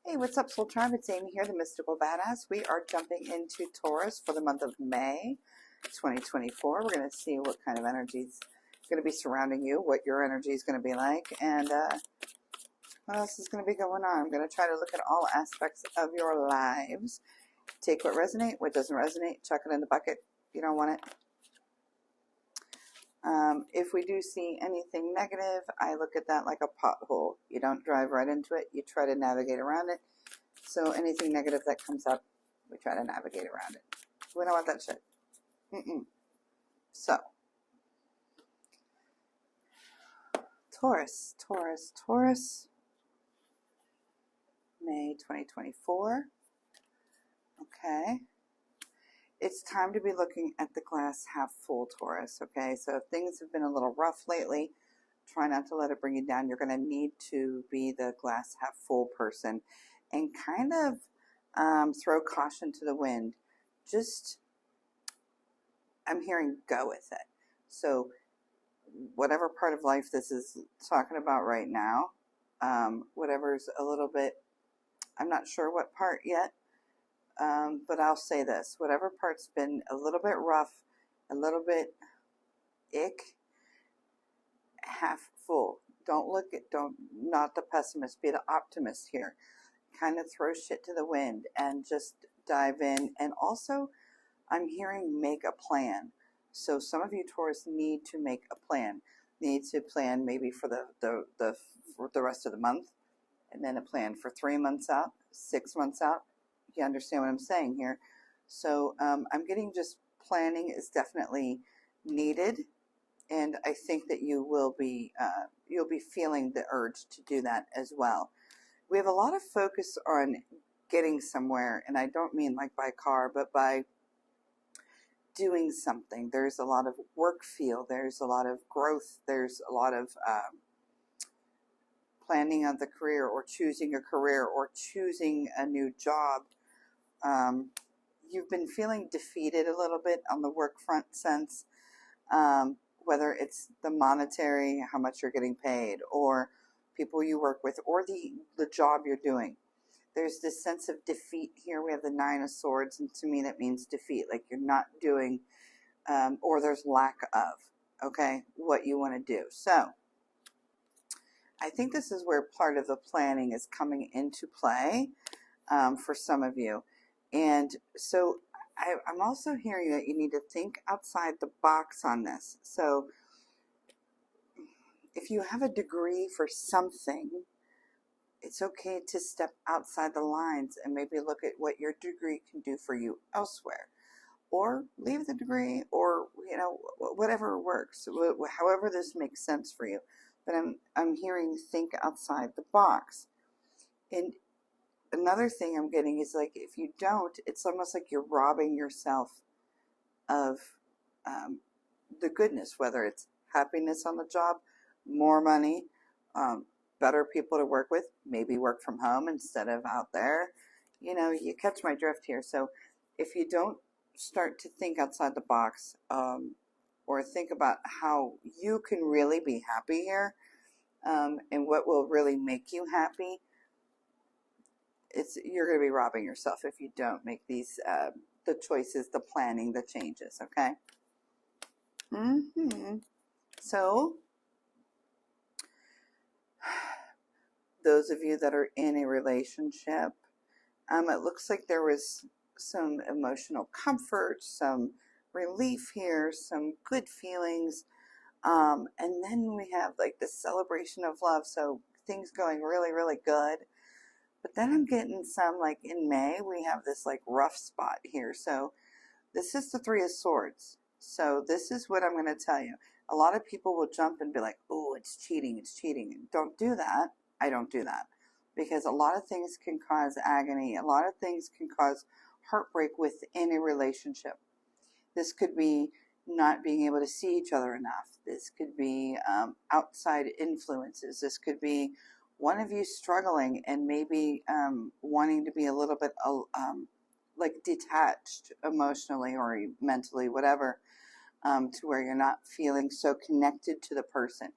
Hey, what's up, Soul Tribe? It's Amy here, the Mystical Badass. We are jumping into Taurus for the month of May 2024. We're going to see what kind of energy is going to be surrounding you, what your energy is going to be like, and what else is going to be going on. I'm going to try to look at all aspects of your lives. Take what resonates, what doesn't resonate, chuck it in the bucket. You don't want it. If we do see anything negative, I look at that like a pothole. You don't drive right into it. You try to navigate around it. So anything negative that comes up, we try to navigate around it. We don't want that shit. So, Taurus, May 2024. Okay. It's time to be looking at the glass half full, Taurus, okay? So if things have been a little rough lately, try not to let it bring you down. You're going to need to be the glass half full person and kind of throw caution to the wind. Just, I'm hearing go with it. So whatever part of life this is talking about right now, whatever's a little bit, I'm not sure what part yet, but I'll say this, whatever part's been a little bit rough, a little bit ick, half full. Not the pessimist, be the optimist here. Kind of throw shit to the wind and just dive in. And also, I'm hearing make a plan. So some of you Taurus need to make a plan. Need to plan maybe for the rest of the month, and then a plan for 3 months out, 6 months out. You understand what I'm saying here? So I'm getting just planning is definitely needed, and I think that you will be you'll be feeling the urge to do that as well. We have a lot of focus on getting somewhere, and I don't mean like by car, but by doing something. There's a lot of work feel. There's a lot of growth. There's a lot of planning of the career, or choosing a career, or choosing a new job. You've been feeling defeated a little bit on the work front sense, whether it's the monetary, how much you're getting paid, or people you work with, or the job you're doing. There's this sense of defeat here. We have the 9 of Swords, and to me that means defeat, like you're not doing, or there's lack of, okay, what you want to do. So I think this is where part of the planning is coming into play for some of you. And so I'm also hearing that you need to think outside the box on this. So if you have a degree for something, it's okay to step outside the lines and maybe look at what your degree can do for you elsewhere. Or leave the degree, or, you know, whatever works, however this makes sense for you. But I'm hearing think outside the box. And another thing I'm getting is, like, if you don't, it's almost like you're robbing yourself of the goodness, whether it's happiness on the job, more money, better people to work with, maybe work from home instead of out there. You know, you catch my drift here. So if you don't start to think outside the box, or think about how you can really be happy here, and what will really make you happy, you're going to be robbing yourself if you don't make these the choices, the planning, the changes. Okay. So those of you that are in a relationship, it looks like there was some emotional comfort, some relief here, some good feelings, and then we have like the celebration of love, so things going really, really good. But then I'm getting some, like in May, we have this like rough spot here. So this is the 3 of Swords. So this is what I'm going to tell you. A lot of people will jump and be like, oh, it's cheating, it's cheating. Don't do that. I don't do that. Because a lot of things can cause agony. A lot of things can cause heartbreak within a relationship. This could be not being able to see each other enough. This could be outside influences. This could be one of you struggling and maybe wanting to be a little bit like detached emotionally or mentally, whatever, to where you're not feeling so connected to the person.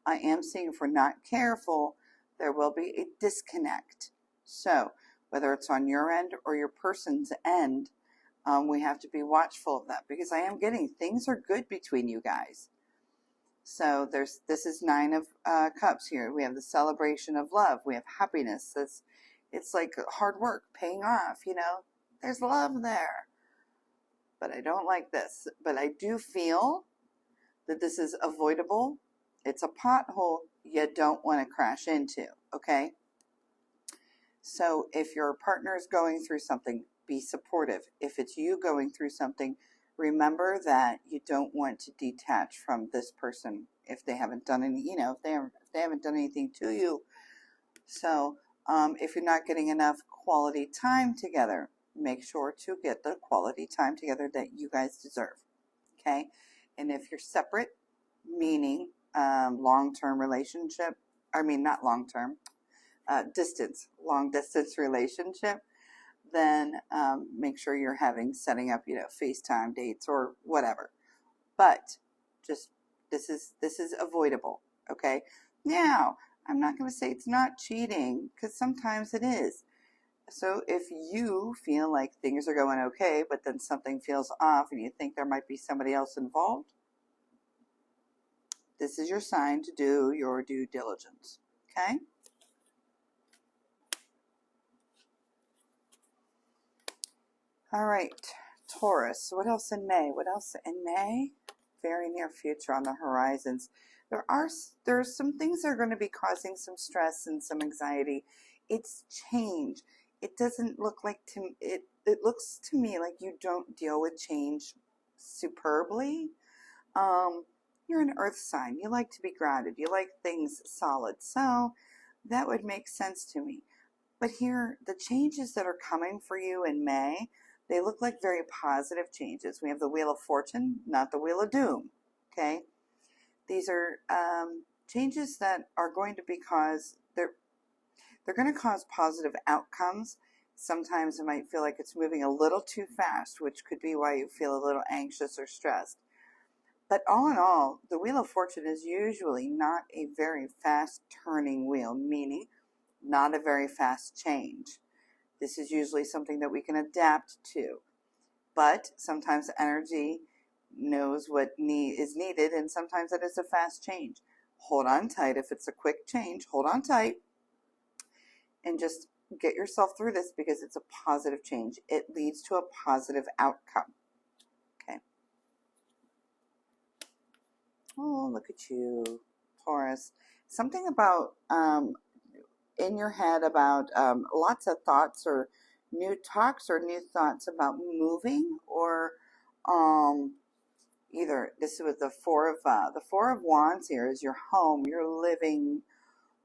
I am seeing, if we're not careful, there will be a disconnect. So whether it's on your end or your person's end, we have to be watchful of that, because I am getting things are good between you guys. So this is 9 of Cups here. We have the celebration of love. We have happiness. It's like hard work paying off, you know. There's love there. But I don't like this. But I do feel that this is avoidable. It's a pothole you don't want to crash into, okay? So if your partner is going through something, be supportive. If it's you going through something, remember that you don't want to detach from this person if they haven't done any, you know, if they haven't done anything to you. So if you're not getting enough quality time together, make sure to get the quality time together that you guys deserve. Okay. And if you're separate, meaning long-term relationship, I mean, not long-term, long distance relationship, then make sure you're setting up, you know, FaceTime dates or whatever. But just this is avoidable. Okay. Now, I'm not going to say it's not cheating, because sometimes it is. So if you feel like things are going okay, but then something feels off and you think there might be somebody else involved, this is your sign to do your due diligence. Okay. All right, Taurus. What else in May? What else in May? Very near future on the horizons. There's some things that are going to be causing some stress and some anxiety. It's change. It doesn't look like it looks to me like you don't deal with change superbly. You're an earth sign. You like to be grounded. You like things solid. So that would make sense to me. But here, the changes that are coming for you in May, they look like very positive changes. We have the Wheel of Fortune, not the Wheel of Doom. Okay? These are changes that are going to they're going to cause positive outcomes. Sometimes it might feel like it's moving a little too fast, which could be why you feel a little anxious or stressed. But all in all, the Wheel of Fortune is usually not a very fast turning wheel, meaning not a very fast change. This is usually something that we can adapt to. But sometimes energy knows what is needed, and sometimes it is a fast change. Hold on tight. If it's a quick change, hold on tight and just get yourself through this, because it's a positive change. It leads to a positive outcome. Okay. Oh, look at you, Taurus. Something about in your head about lots of thoughts or new talks or new thoughts about moving, or either this is with the Four of Wands here is your home, your living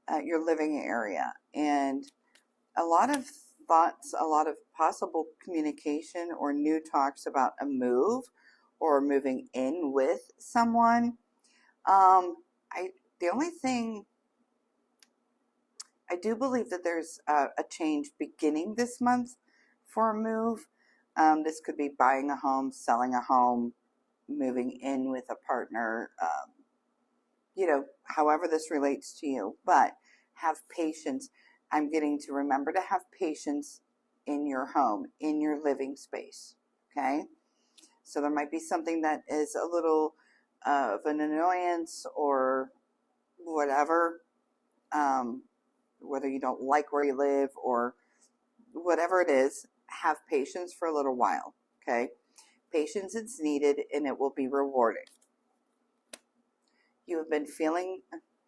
area, and a lot of thoughts, a lot of possible communication or new talks about a move or moving in with someone. The only thing, I do believe that there's a change beginning this month for a move. This could be buying a home, selling a home, moving in with a partner, you know, however this relates to you. But have patience. I'm getting to remember to have patience in your home, in your living space. Okay? So there might be something that is a little of an annoyance or whatever, whether you don't like where you live or whatever it is, have patience for a little while. Okay? Patience is needed, and it will be rewarding. You have been feeling,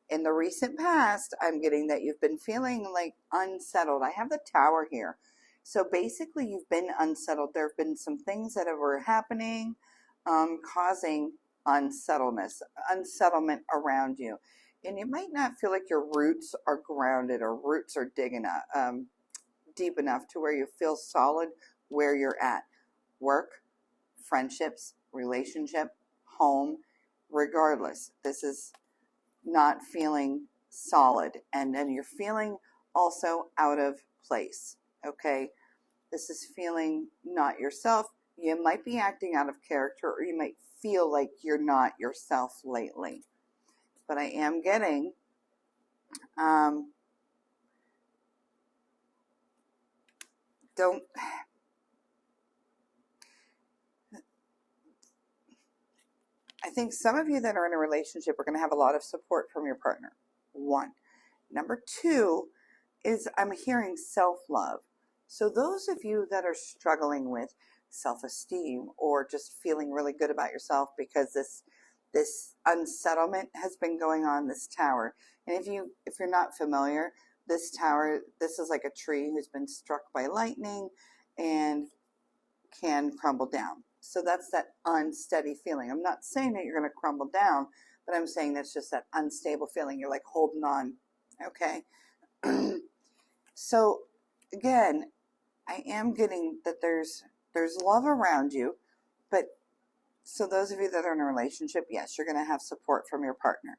in the recent past, I'm getting that you've been feeling like unsettled. I have the Tower here. So basically, you've been unsettled. There have been some things that were happening, causing unsettlement around you. And you might not feel like your roots are grounded or roots are deep enough to where you feel solid where you're at. Work, friendships, relationship, home, regardless. This is not feeling solid. And then you're feeling also out of place. Okay? This is feeling not yourself. You might be acting out of character, or you might feel like you're not yourself lately. But I am getting think some of you that are in a relationship are going to have a lot of support from your partner. One. Number two is I'm hearing self-love. So those of you that are struggling with self-esteem or just feeling really good about yourself because this unsettlement has been going on, this tower. And if you're not familiar, this tower, this is like a tree who's been struck by lightning and can crumble down. So that's that unsteady feeling. I'm not saying that you're going to crumble down, but I'm saying that's just that unstable feeling. You're like holding on. Okay. So again, I am getting that there's love around you, but so those of you that are in a relationship, yes, you're going to have support from your partner.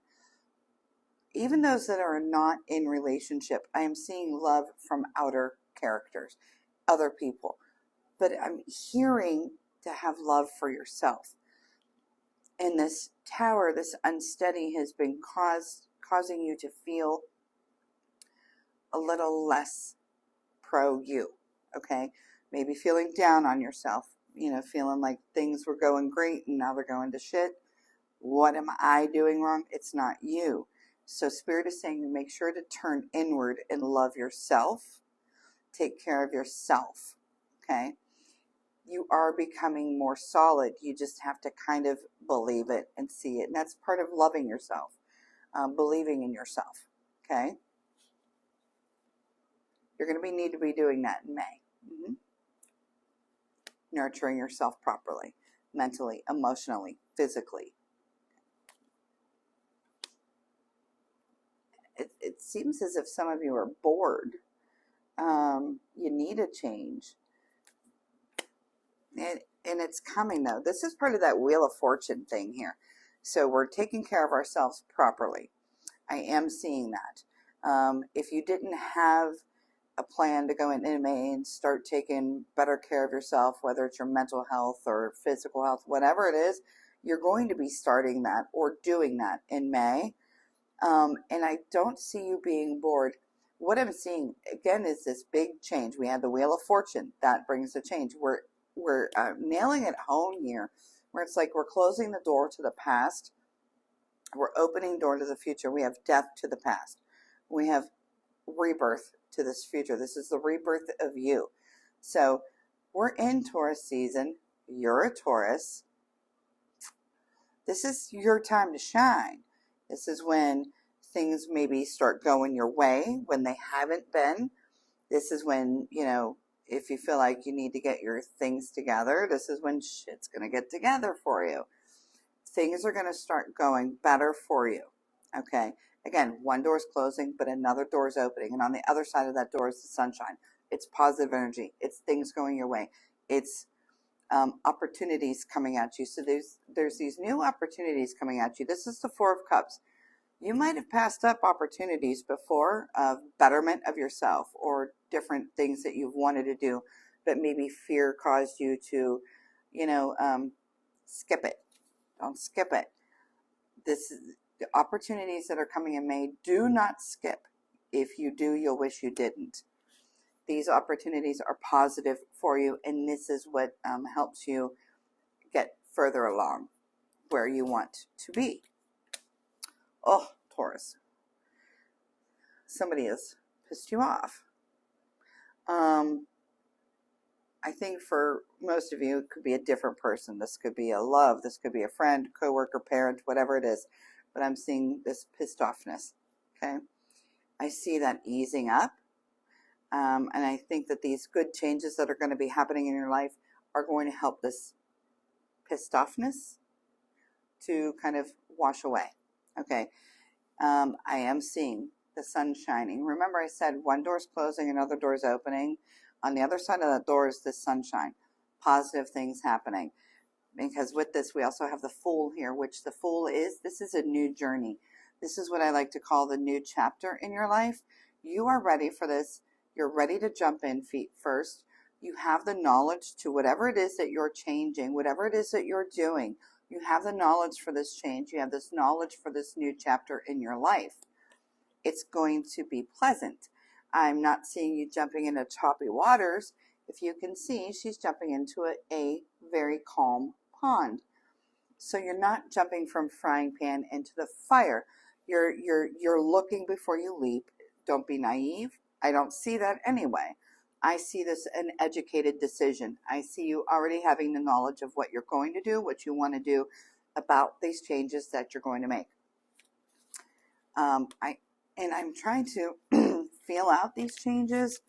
Even those that are not in relationship, I am seeing love from outer characters, other people. But I'm hearing to have love for yourself. And this tower, this unsteady has been causing you to feel a little less pro you, okay? Maybe feeling down on yourself, feeling like things were going great and now they're going to shit. What am I doing wrong? It's not you. So Spirit is saying make sure to turn inward and love yourself. Take care of yourself, okay? You are becoming more solid. You just have to kind of believe it and see it. And that's part of loving yourself, believing in yourself, okay? You're going to need to be doing that in May. Nurturing yourself properly, mentally, emotionally, physically. It seems as if some of you are bored. You need a change. And it's coming, though. This is part of that Wheel of Fortune thing here. So we're taking care of ourselves properly. I am seeing that. If you didn't have a plan to go in May and start taking better care of yourself, whether it's your mental health or physical health, whatever it is, you're going to be starting that or doing that in May. And I don't see you being bored. What I'm seeing, again, is this big change. We had the Wheel of Fortune. That brings the change. We're nailing it home here, where it's like we're closing the door to the past. We're opening door to the future. We have death to the past. We have rebirth to this future. This is the rebirth of you. So we're in Taurus season. You're a Taurus. This is your time to shine. This is when things maybe start going your way when they haven't been. This is when, if you feel like you need to get your things together, this is when shit's going to get together for you. Things are going to start going better for you. Okay. Again, one door is closing, but another door is opening. And on the other side of that door is the sunshine. It's positive energy. It's things going your way. It's opportunities coming at you. So there's these new opportunities coming at you. This is the Four of Cups. You might have passed up opportunities before of betterment of yourself or different things that you've wanted to do, but maybe fear caused you to, skip it. Don't skip it. This is the opportunities that are coming in May. Do not skip. If you do, you'll wish you didn't. These opportunities are positive for you, and this is what helps you get further along where you want to be. Oh, Taurus. Somebody has pissed you off. I think for most of you, it could be a different person. This could be a love. This could be a friend, coworker, parent, whatever it is. But I'm seeing this pissed offness. Okay? I see that easing up. And I think that these good changes that are going to be happening in your life are going to help this pissed offness to kind of wash away. Okay. I am seeing the sun shining. Remember I said one door's closing, another door's opening. On the other side of that door is the sunshine. Positive things happening. Because with this, we also have the Fool here, which the Fool is, this is a new journey. This is what I like to call the new chapter in your life. You are ready for this. You're ready to jump in feet first. You have the knowledge to whatever it is that you're changing, whatever it is that you're doing. You have the knowledge for this change. You have this knowledge for this new chapter in your life. It's going to be pleasant. I'm not seeing you jumping into choppy waters. if you can see, she's jumping into a very calm pond. So you're not jumping from frying pan into the fire. You're looking before you leap. Don't be naive. I don't see that anyway. I see this an educated decision. I see you already having the knowledge of what you're going to do, what you want to do about these changes that you're going to make. I'm trying to feel out these changes.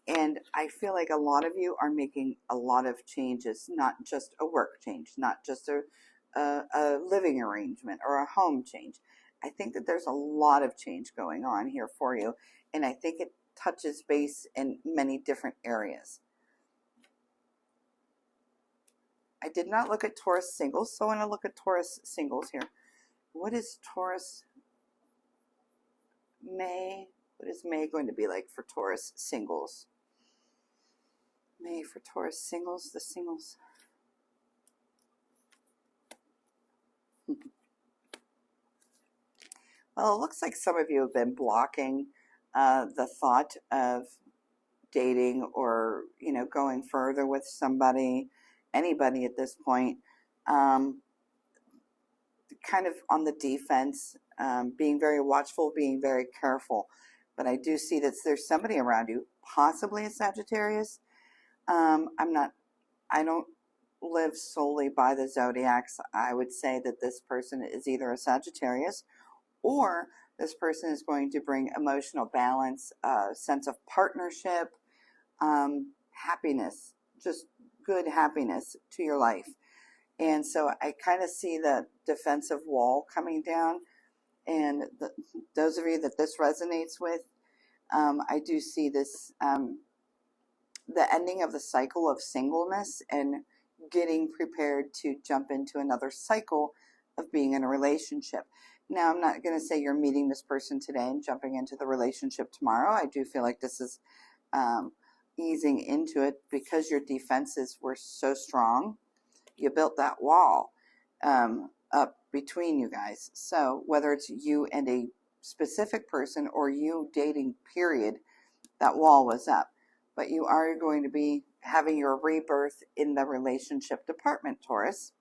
And I feel like a lot of you are making a lot of changes, not just a work change, not just a living arrangement or a home change. I think that there's a lot of change going on here for you, and I think it touches base in many different areas. I did not look at Taurus singles, so I'm going to look at Taurus singles here. What is Taurus May? What is May going to be like for Taurus singles? May for Taurus singles, the singles. Well, it looks like some of you have been blocking the thought of dating or, you know, going further with somebody, anybody at this point. Kind of on the defense, being very watchful, being very careful. But I do see that there's somebody around you, possibly a Sagittarius. I don't live solely by the zodiacs. I would say that this person is either a Sagittarius, or this person is going to bring emotional balance, sense of partnership, happiness, just good happiness to your life. And so I kind of see the defensive wall coming down. And those of you that this resonates with, I do see this, the ending of the cycle of singleness and getting prepared to jump into another cycle of being in a relationship. Now, I'm not going to say you're meeting this person today and jumping into the relationship tomorrow. I do feel like this is easing into it because your defenses were so strong. You built that wall up between you guys. So whether it's you and a specific person or you dating, period, that wall was up. But you are going to be having your rebirth in the relationship department, Taurus.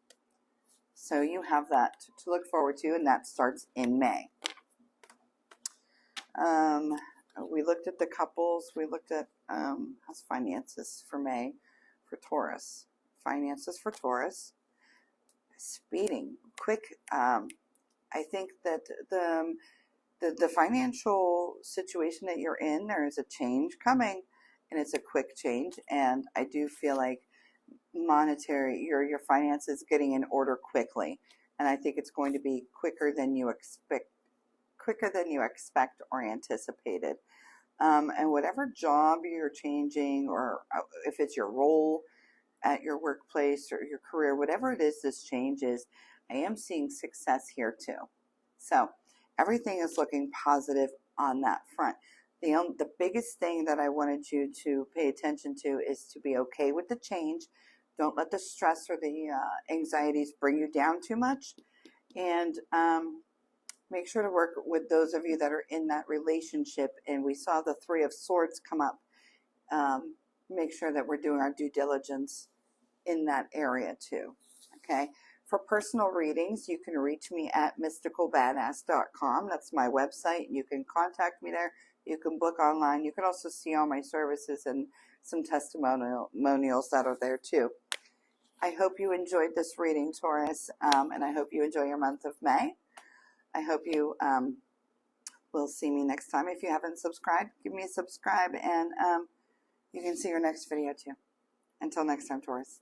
So you have that to look forward to, and that starts in May. We looked at the couples. We looked at how's finances for May for Taurus. Finances for Taurus. Speeding, quick. I think that the financial situation that you're in, there is a change coming, and it's a quick change. And I do feel like monetary, your finances getting in order quickly, and I think it's going to be quicker than you expect or anticipated. And whatever job you're changing, or if it's your role at your workplace or your career, whatever it is this change is, I am seeing success here too. So everything is looking positive on that front. The biggest thing that I wanted you to pay attention to is to be okay with the change. Don't let the stress or the anxieties bring you down too much. And make sure to work with those of you that are in that relationship. And we saw the Three of Swords come up. Make sure that we're doing our due diligence in that area too. Okay. For personal readings, you can reach me at MysticalBadass.com. That's my website. You can contact me there. You can book online. You can also see all my services and some testimonials that are there too. I hope you enjoyed this reading, Taurus, and I hope you enjoy your month of May. I hope you will see me next time. If you haven't subscribed, give me a subscribe, and you can see your next video too. Until next time, Taurus.